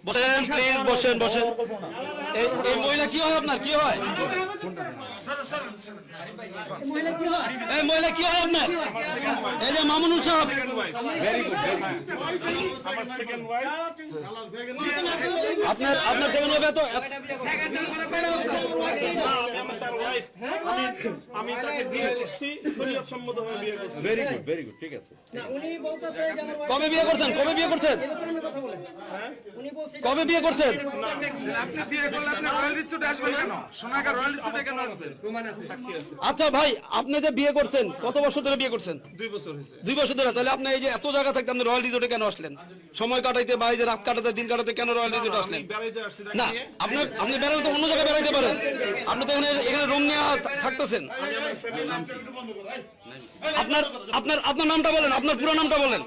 বসেন প্লিজ, বসেন বসেন। এই মহিলা কি হয় আপনার, কি হয়? এই মহিলা কি হয় আপনার? এই যে মামুনুল সাহেব, আপনার আপনার সেকেন্ড ওয়াইফ তো আমি তাকে বিয়ে করছি, শরীয়ত সম্মতভাবে বিয়ে করছি। ভেরি গুড, ভেরি গুড, ঠিক আছে। কবে বিয়ে করছেন? কবে বিয়ে করছেন? কবে বিয়ে করছেন? আপনি বিয়ে করলে আপনি রয়্যাল রিসোর্টে আসবেন কেন? সোনাগাঁ রয়্যাল রিসোর্টে কেন আসবেন? আচ্ছা ভাই, আপনি যে বিয়ে করছেন কত বছর ধরে বিয়ে করছেন? 2 বছর হয়েছে। 2 বছর ধরে। তাহলে আপনি এই যে এত জায়গা থাকতে আপনি রয়্যাল রিসোর্টে কেন আসলেন? সময় কাটাইতে বা এই যে রাত কাটাতে, দিন কাটাতে কেন রয়্যাল রিসোর্টে আসলেন? বেড়াইতে আসছি তাকে না, নিয়ে। আপনি আপনি বেরোতে অন্য জায়গায় বেড়াইতে পারেন, আপনি তো এখানে রুম নিয়ে থাকতেছেন। আপনার আপনার আপনার নামটা বলেন, আপনার পুরো নামটা বলেন।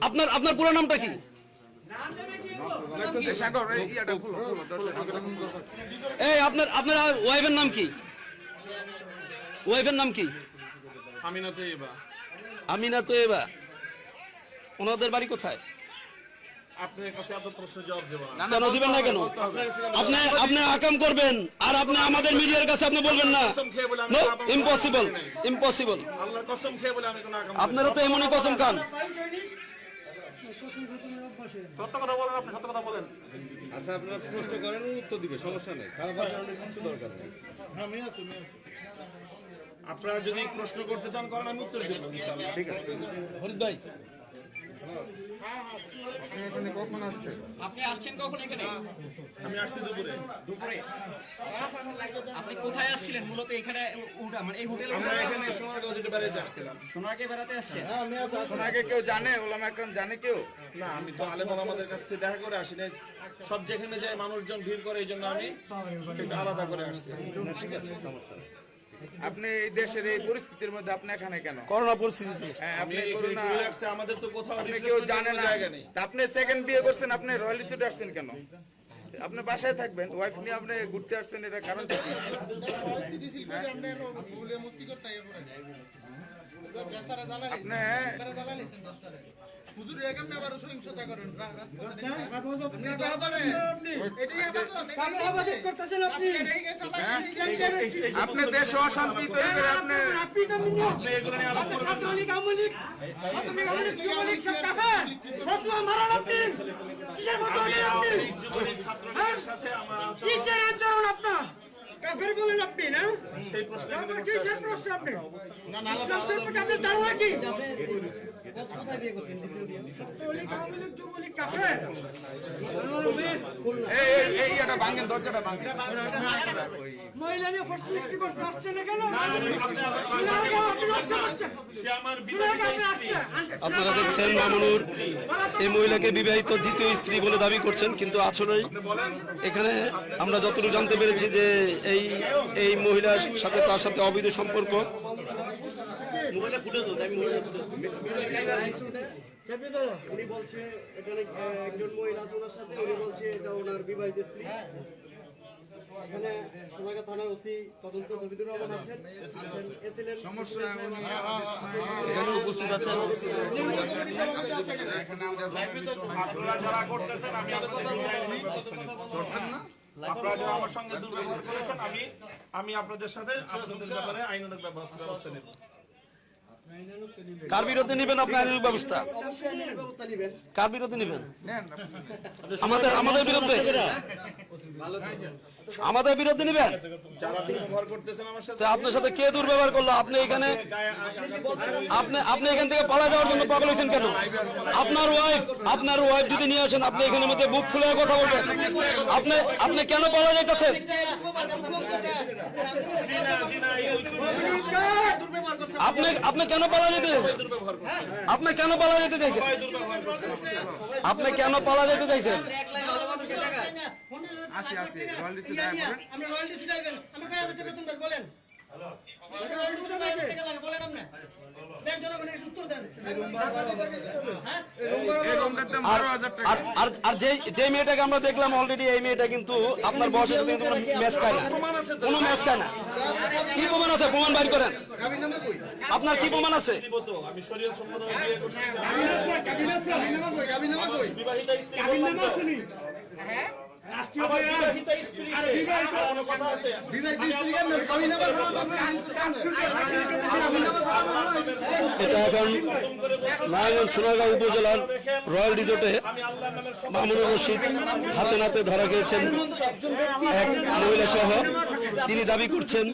আপনার আপনার পুরো নামটা কি? এই সাগর, এই ইয়াটা খুলো, খুলো, দরজাটা। এই আপনার আপনার ওয়াইফের নাম কি? ওয়াইফের নাম কি? আমিনা তৈবা। আমিনা তৈবা। ওনাদের বাড়ি কোথায়? আপনার কাছে এত প্রশ্ন জবাব দেব না। কেন দিবেন না কেন? আপনি আপনি আকাম করবেন আর আপনি আমাদের মিডিয়ার কাছে আপনি বলবেন না। কসম খেয়ে বলে আমি নো, আকাম ইম্পসিবল, করি নাই। ইম্পসিবল। আল্লাহর কসম খেয়ে বলে আমি কোনো আকাম আপনারা তো এমনই কসম খান। সত্য কথা বলেন, আপনি সত্য কথা বলেন। আচ্ছা, আপনারা প্রশ্ন করেন, উত্তর দিবে, সমস্যা নেই। খারাপ আচরণের কিছু দরকার নেই। আপনারা যদি প্রশ্ন করতে চান করেন, আমি উত্তর দেব ইনশাআল্লাহ। ঠিক আছে। ফরিদ ভাই, আপনি আসছেন কখন এখানে? আমি আসছি দুপুরে। দুপুরে। আপনি কোথায় আসছিলেন মূলত? এখানে মানে এই হোটেলে আমরা এখানে সোনারগাঁও যেতে বেড়াইতে আসছিলাম। সোনারকে বেড়াতে আসছেন? সোনাকে কেউ জানে? ওলামা একরাম জানে কেউ? না, আমি তো আলেম ওলামাদের কাছ থেকে দেখা করে আসি নাই। সব যেখানে যায় মানুষজন ভিড় করে, এই জন্য আমি একটু আলাদা করে আসছি। আপনি এই দেশের এই পরিস্থিতির মধ্যে আপনি এখানে কেন? করোনা পরিস্থিতিতে হ্যাঁ, আমি আপনি এখানে করোনা, ঘুরে আসছি, আমাদের তো কোথাও আপনি কেউ refreshment জানে এর না। জায়গা নেই। তা আপনি সেকেন্ড বিয়ে করছেন, আপনি রয়্যাল রিসোর্টে আসছেন কেন? আপনি বাসায় থাকবেন, ওয়াইফ নিয়ে আপনি ঘুরতে আসছেন, এটা কারণ কি? আপনি দেশে অশান্তি তৈরি করে আপনি এগুলো নিয়ে আলাপ করবেন না। আমি আওয়ামী লীগ, যুবলীগ, ছাত্রলীগের সাথে আমার আচরণ সেই প্রশ্ন এই ইয়াটা ভাঙেন, দরজাটা ভাঙেন। মহিলা নিয়ে প্রশ্ন সৃষ্টি করতে আসছে না কেন? সে আমার বিবাহিত স্ত্রী। আপনারা দেখছেন মামুনুর এই মহিলাকে বিবাহিত দ্বিতীয় স্ত্রী বলে দাবি করছেন, কিন্তু আসলে এখানে আমরা যতটুকু জানতে পেরেছি যে এই এই মহিলার সাথে তার সাথে অবৈধ সম্পর্ক। উনি বলছে এটা একজন মহিলা আছে ওনার সাথে, উনি বলছে এটা ওনার বিবাহিত স্ত্রী। এখানে সোনাগাঁ থানার ওসি তদন্ত তবিদুর রহমান আছেন, এসএলএন সমস্যা উপস্থিত আছেন। আপনারা যারা করতেছেন, আমি আপনাদের আপনারা যারা আমার সঙ্গে দুর্ব্যবহার করেছেন, আমি আপনাদের সাথে আপনাদের ব্যাপারে আইনানুগ ব্যবস্থা নেব। কার বিরুদ্ধে নেবেন আপনি আইনের ব্যবস্থা? ব্যবস্থা নেবেন। কার বিরুদ্ধে নেবেন? আমাদের আমাদের বিরুদ্ধে, আমাদের বিরুদ্ধে নেবেন? যারা দুর্ব্যবহার করতেছেন আমার সাথে, তা আপনার সাথে কে দুর্ব্যবহার করলো? আপনি এখানে আপনি আপনি এখান থেকে পালা যাওয়ার জন্য পাগল হয়েছেন কেন? আপনার ওয়াইফ যদি নিয়ে আসেন, আপনি এখানে মধ্যে বুক খুলে কথা বলবেন। আপনি আপনি কেন পালা যাইতেছেন? আপনি আপনি কেন পালা যেতে চাইছেন? আপনি কেন পালা যেতে চাইছেন? আপনি কেন পালা যেতে চাইছেন? আসি আসি রয়্যাল রিসোর্টে দেখা করেন। আমরা রয়্যাল রিসোর্টে আইবেন, আমরা কয় হাজার টাকা বেতন বলেন? রয়্যাল রিসোর্টে কয় হাজার টাকা লাগে বলেন আপনি? দেন জনগণের উত্তর দেন। এই রুমটার দাম 12,000 টাকা। আর যে মেয়েটাকে আমরা দেখলাম অলরেডি, এই মেয়েটা কিন্তু আপনার বয়সের সাথে কিন্তু কোনো ম্যাচ খায় না, কোনো ম্যাচ খায় না। কি প্রমাণ আছে? প্রমাণ বাইর করেন। আপনার কি প্রমাণ আছে? দিব তো, আমি শরীয়ত সম্মতভাবে বিয়ে করছি। বিবাহিতা স্ত্রী বললাম তো। আমার বিবাহিতা স্ত্রী সে। আর কোনো কথা আছে? এটা এখন নারায়ণগঞ্জ সোনারগাঁও উপজেলার রয়্যাল রিসোর্টে আমি আল্লাহর নামের শপথ মামুনুর রশিদ হাতে নাতে ধরা গিয়েছেন এক মহিলা সহ। তিনি দাবি করছেন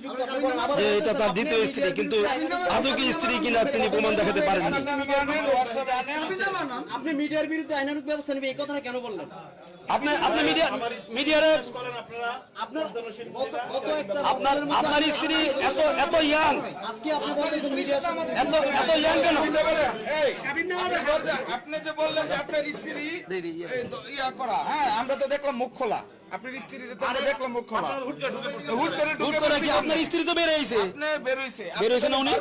যে এটা তার দ্বিতীয় স্ত্রী, কিন্তু আদৌ কি স্ত্রী কিনা তিনি প্রমাণ দেখাতে পারেননি। আপনি মিডিয়ার বিরুদ্ধে আইনানুগ ব্যবস্থা নেবে এই কথাটা কেন বললেন? আপনি মিডিয়ারে করেন আপনারা। আপনার স্ত্রী এত ইয়াং, আজকে আপনি বলতেছেন মিডিয়ার সামনে এত ইয়াং কেন? আপনি যে বললেন যে আপনার স্ত্রী ইয়া করা, হ্যাঁ আমরা তো দেখলাম মুখ খোলা, আপনার স্ত্রীর তো আমরা দেখলাম মুখ খোলা, হুট করে হুট করে কি আপনার স্ত্রী তো বেরিয়েছে? বেরিয়েছে না উনি?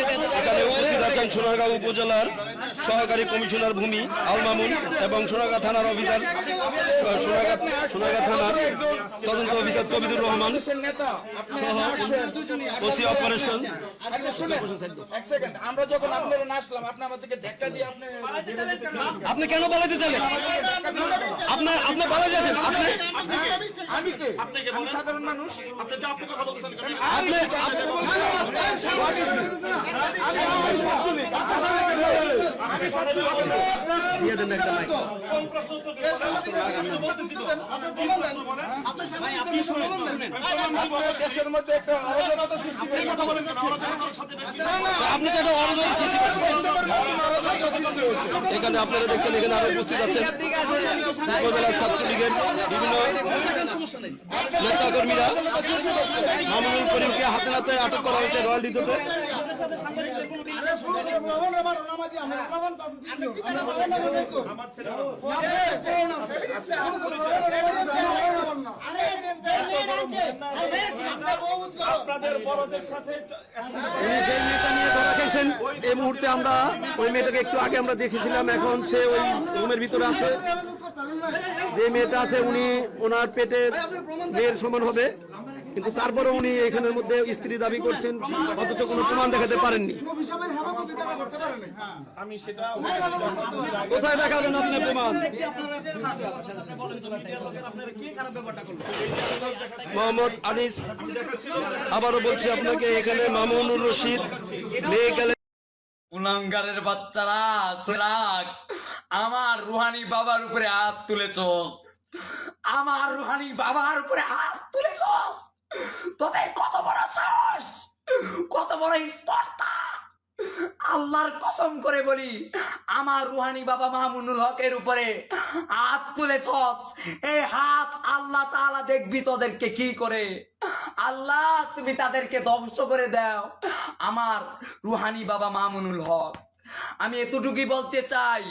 এখানে উপস্থিত আছেন সোনারগাঁও উপজেলার সহকারী কমিশনার ভূমি আল মামুন এবং সোনারগাঁ থানার অফিসার, সোনারগাঁ থানার তদন্ত অফিসার কবিদুর রহমান ওসি অপারেশন। আচ্ছা শুনেন এক সেকেন্ড, আমরা যখন আপনারা না আসলাম আপনি আমাদেরকে ধাক্কা দিয়ে আপনি আপনি কেন পালাতে চাইলেন? আপনি পালাই যাচ্ছেন? আমি কে? আমি সাধারণ মানুষ। আপনি তো আপনি কথা বলতেছেন কেন? কোন প্রশ্ন উত্তর দিবেন? বলতেছি তো। দেশের মধ্যে একটা অরাজকতা সৃষ্টি করে কথা বলেন কেন? অরাজকতার সাথে আপনি কেন অরাজকতা সৃষ্টি করছেন? এখানে আপনারা দেখছেন এখানে আরো উপস্থিত আছেন উপজেলা ছাত্রলীগের বিভিন্ন নেতাকর্মীরা। মামুনুল করিমকে হাতে নাতে আটক করা হয়েছে রয়্যাল রিসোর্টে। আপনাদের বড়দের সাথে উনি যে মেয়েটা নিয়ে ধরা খেয়েছেন এই মুহূর্তে আমরা ওই মেয়েটাকে একটু আগে আমরা দেখেছিলাম, এখন সে ওই রুমের ভিতরে আছে। যে মেয়েটা আছে উনি ওনার পেটের মেয়ের সমান হবে, কিন্তু তারপরে উনি এখানের মধ্যে স্ত্রী দাবি করছেন, অথচ কোনো প্রমাণ দেখাতে পারেননি। আমি সেটা কোথায় দেখাবেন আপনি প্রমাণ? মোহাম্মদ আনিস, আবারও বলছি আপনাকে, এখানে মামুনুর রশিদ নিয়ে গেলে কুলাঙ্গারের বাচ্চারা রাগ, আমার রুহানি বাবার উপরে হাত তুলেছস, আমার রুহানি বাবার উপরে হাত তুলেছস। তোদের কত বড় সাহস, কত বড় স্পর্ধা। আল্লাহর কসম করে বলি, আমার রুহানি বাবা মামুনুল হকের উপরে হাত তুলেছস, এই হাত আল্লাহ তাআলা দেখবি তোদেরকে কি করে। আল্লাহ তুমি তাদেরকে ধ্বংস করে দাও। আমার রুহানি বাবা মামুনুল হক, আমি এতটুকুই বলতে চাই,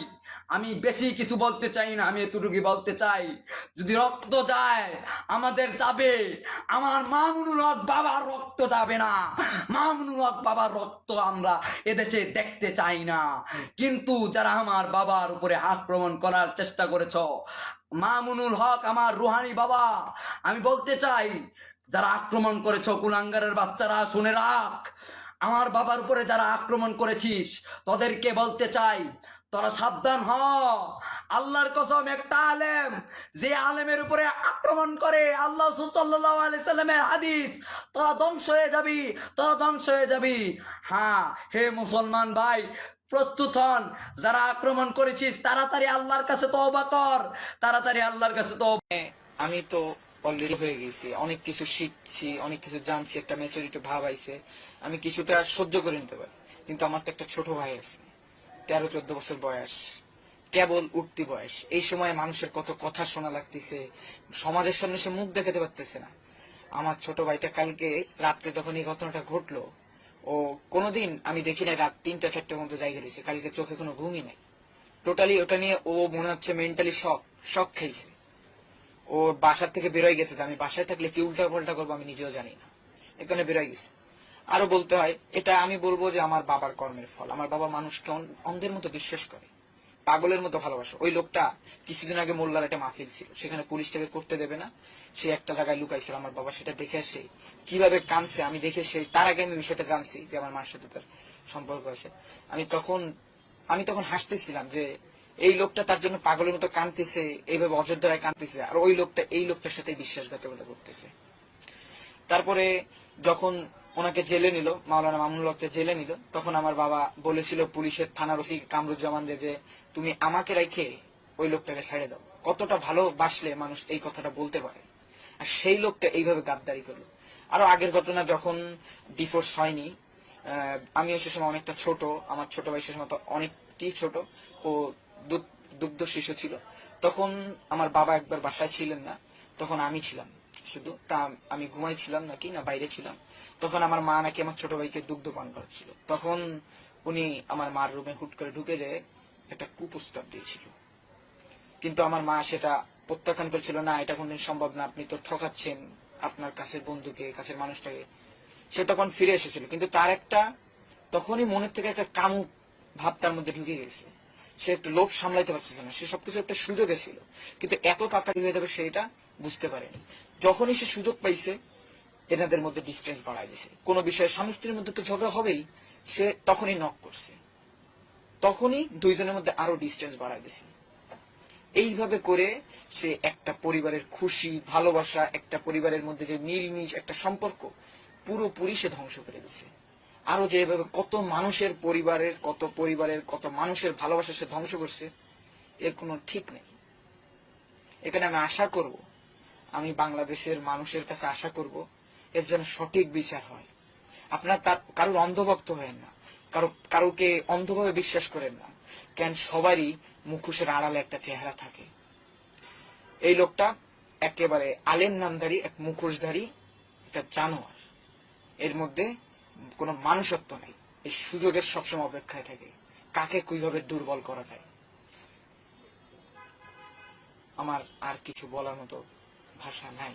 আমি বেশি কিছু বলতে চাই না, আমি এতটুকুই বলতে চাই, যদি রক্ত যায় আমাদের যাবে, আমার মামুনুল হক বাবার রক্ত যাবে না। মামুনুল হক বাবার রক্ত আমরা এদেশে দেখতে চাই না। কিন্তু যারা আমার বাবার উপরে আক্রমণ করার চেষ্টা করেছ, মামুনুল হক আমার রুহানি বাবা, আমি বলতে চাই, যারা আক্রমণ করেছ কুলাঙ্গারের বাচ্চারা শুনে রাখ, আমার বাবার উপরে যারা আক্রমণ করেছিস তোদেরকে বলতে চাই, তোরা সাবধান হ। আল্লাহর কসম, একটা আলেম যে আলেমের উপরে আক্রমণ করে, আল্লাহ সাল্লাল্লাহু আলাইহি সাল্লামের হাদিস, তোরা ধ্বংস হয়ে যাবি, তোরা ধ্বংস হয়ে যাবি। হ্যাঁ হে মুসলমান ভাই, প্রস্তুত হন। যারা আক্রমণ করেছিস তাড়াতাড়ি আল্লাহর কাছে তওবা কর, তাড়াতাড়ি আল্লাহর কাছে তওবা। আমি তো অলরেডি হয়ে গেছি, অনেক কিছু শিখছি, অনেক কিছু জানছি, একটা ম্যাচুরিটি ভাব আইছে, আমি কিছুটা সহ্য করে নিতে পারি। কিন্তু আমার তো একটা ছোট ভাই আছে, 13-14 বছর বয়স, কেবল উঠতি বয়স। এই সময় মানুষের কত কথা শোনা লাগতেছে, সমাজের সামনে সে মুখ দেখাতে পারতেছে না। আমার ছোট ভাইটা কালকে রাত্রে যখন এই ঘটনাটা ঘটলো, ও কোনোদিন আমি দেখি নাই রাত 3-4টা পর্যন্ত জায়গা দিয়েছে, কালকে চোখে কোনো ঘুমই নাই। টোটালি ওটা নিয়ে ও মনে হচ্ছে মেন্টালি শক খেয়েছে। ও বাসার থেকে বেরোয় গেছে, আমি বাসায় থাকলে কি উল্টা পাল্টা করবো আমি নিজেও জানি না, এখানে বেরোয় গেছে। আরো বলতে হয়, এটা আমি বলবো যে আমার বাবার কর্মের ফল। আমার বাবা মানুষকে অন্ধের মতো বিশ্বাস করে, পাগলের মতো ভালোবাসা। ওই লোকটা কিছুদিন আগে মোল্লার একটা মাহফিল ছিল, সেখানে পুলিশটাকে করতে দেবে না, সে একটা জায়গায় লুকাইছিল। আমার বাবা সেটা দেখে সে কিভাবে কাঁদছে আমি দেখে, সেই তার আগে আমি বিষয়টা জানছি যে আমার মার সাথে তার সম্পর্ক আছে। আমি তখন হাসতেছিলাম যে এই লোকটা তার জন্য পাগলের মতো কাঁদতেছে, এইভাবে অযোধ্যায় কাঁদতেছে, আর ওই লোকটা এই লোকটার সাথে বিশ্বাসঘাতকতা করতেছে। তারপরে যখন ওনাকে জেলে নিল, মাওলানা মামুনুল হককে জেলে নিল, তখন আমার বাবা বলেছিল পুলিশের থানার ওসি কামরুজ্জামানদের যে তুমি আমাকে রেখে ওই লোকটাকে ছেড়ে দাও। কতটা ভালোবাসলে মানুষ এই কথাটা বলতে পারে, আর সেই লোকটা এইভাবে গাদ্দারি করলো। আরো আগের ঘটনা, যখন ডিভোর্স হয়নি, আমি সে সময় অনেকটা ছোট, আমার ছোট ভাই সে সময় অনেকটি ছোট, ও দুগ্ধ শিশু ছিল। তখন আমার বাবা একবার বাসায় ছিলেন না, তখন আমি ছিলাম শুধু, তা আমি ঘুমাইছিলাম নাকি না বাইরে ছিলাম, তখন আমার মা নাকি আমার ছোট ভাইকে দুগ্ধ পান করাচ্ছিল। তখন উনি আমার মার রুমে হুট করে ঢুকে যেয়ে একটা কুপ্রস্তাব দিয়েছিল, কিন্তু আমার মা সেটা প্রত্যাখ্যান করেছিল, না এটা কোনদিন সম্ভব না, আপনি তো ঠকাচ্ছেন আপনার কাছের বন্ধুকে, কাছের মানুষটাকে। সে তখন ফিরে এসেছিল, কিন্তু তার একটা তখনই মনের থেকে একটা কামুক ভাব তার মধ্যে ঢুকে গেছে। সে একটু লোভ সামলাইতে পারছে না, সে সবকিছু একটা সুযোগে ছিল, কিন্তু এত তাড়াতাড়ি হয়ে যাবে সেটা বুঝতে পারেনি। যখনই সে সুযোগ পাইছে এনাদের মধ্যে ডিস্টেন্স বাড়াই দিছে। কোনো বিষয়ে স্বামী স্ত্রীর মধ্যে তো ঝগড়া হবেই, সে তখনই নক করছে, তখনই দুইজনের মধ্যে আরো ডিস্টেন্স বাড়াই দিছে। এইভাবে করে সে একটা পরিবারের খুশি, ভালোবাসা, একটা পরিবারের মধ্যে যে মিলমিশ একটা সম্পর্ক পুরোপুরি সে ধ্বংস করে দিছে। আরো যেভাবে কত মানুষের ভালোবাসা সে ধ্বংস করছে, এর কোনো ঠিক নেই। এখানে আমি আশা করব, আমি বাংলাদেশের মানুষের কাছে আশা করব এর যেন সঠিক বিচার হয়। আপনারা কারোর অন্ধভক্ত হয়েন না, কারোকে অন্ধভাবে বিশ্বাস করেন না, কেন সবারই মুখোশের আড়ালে একটা চেহারা থাকে। এই লোকটা একেবারে আলেম নামধারী, এক মুখোশধারী একটা জানোয়ার, এর মধ্যে কোনো মানুষত্ব নাই। এই সুযোগের সবসময় অপেক্ষায় থাকে কাকে কিভাবে দুর্বল করা যায়। আমার আর কিছু বলার মতো ভাষা নাই।